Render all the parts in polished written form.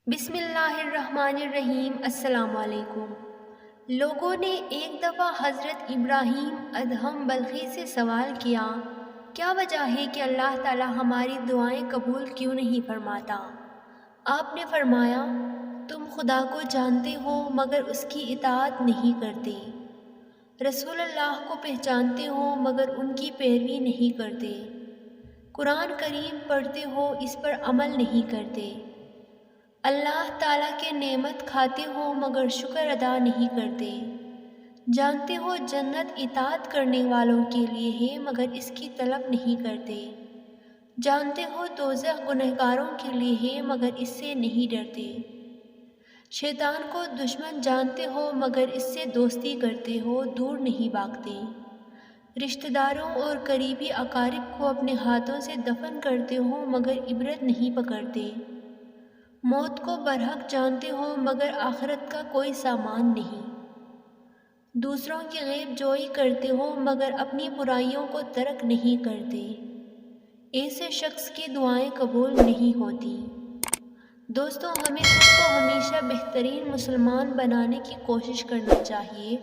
بسم اللہ الرحمن الرحیم۔ السلام علیکم۔ لوگوں نے ایک دفعہ حضرت ابراہیم ادہم بلخی سے سوال کیا، کیا وجہ ہے کہ اللہ تعالیٰ ہماری دعائیں قبول کیوں نہیں فرماتا؟ آپ نے فرمایا، تم خدا کو جانتے ہو مگر اس کی اطاعت نہیں کرتے، رسول اللہ کو پہچانتے ہو مگر ان کی پیروی نہیں کرتے، قرآن کریم پڑھتے ہو اس پر عمل نہیں کرتے، اللہ تعالیٰ کے نعمت کھاتے ہو مگر شکر ادا نہیں کرتے، جانتے ہو جنت اطاعت کرنے والوں کے لیے ہے مگر اس کی طلب نہیں کرتے، جانتے ہو دوزخ گنہگاروں کے لیے ہے مگر اس سے نہیں ڈرتے، شیطان کو دشمن جانتے ہو مگر اس سے دوستی کرتے ہو، دور نہیں بھاگتے، رشتہ داروں اور قریبی اقارب کو اپنے ہاتھوں سے دفن کرتے ہو مگر عبرت نہیں پکڑتے، موت کو برحق جانتے ہو مگر آخرت کا کوئی سامان نہیں، دوسروں کی غیب جوئی کرتے ہو مگر اپنی برائیوں کو ترک نہیں کرتے، ایسے شخص کی دعائیں قبول نہیں ہوتی۔ دوستوں، ہمیں خود کو ہمیشہ بہترین مسلمان بنانے کی کوشش کرنا چاہیے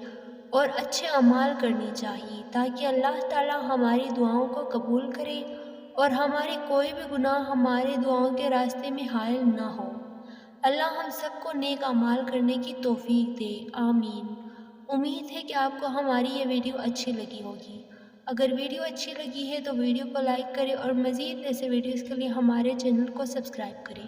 اور اچھے اعمال کرنی چاہیے تاکہ اللہ تعالیٰ ہماری دعاؤں کو قبول کرے اور ہماری کوئی بھی گناہ ہمارے دعاؤں کے راستے میں حائل نہ ہو۔ اللہ ہم سب کو نیک اعمال کرنے کی توفیق دے، آمین۔ امید ہے کہ آپ کو ہماری یہ ویڈیو اچھی لگی ہوگی۔ اگر ویڈیو اچھی لگی ہے تو ویڈیو کو لائک کریں اور مزید ایسے ویڈیوز کے لیے ہمارے چینل کو سبسکرائب کریں۔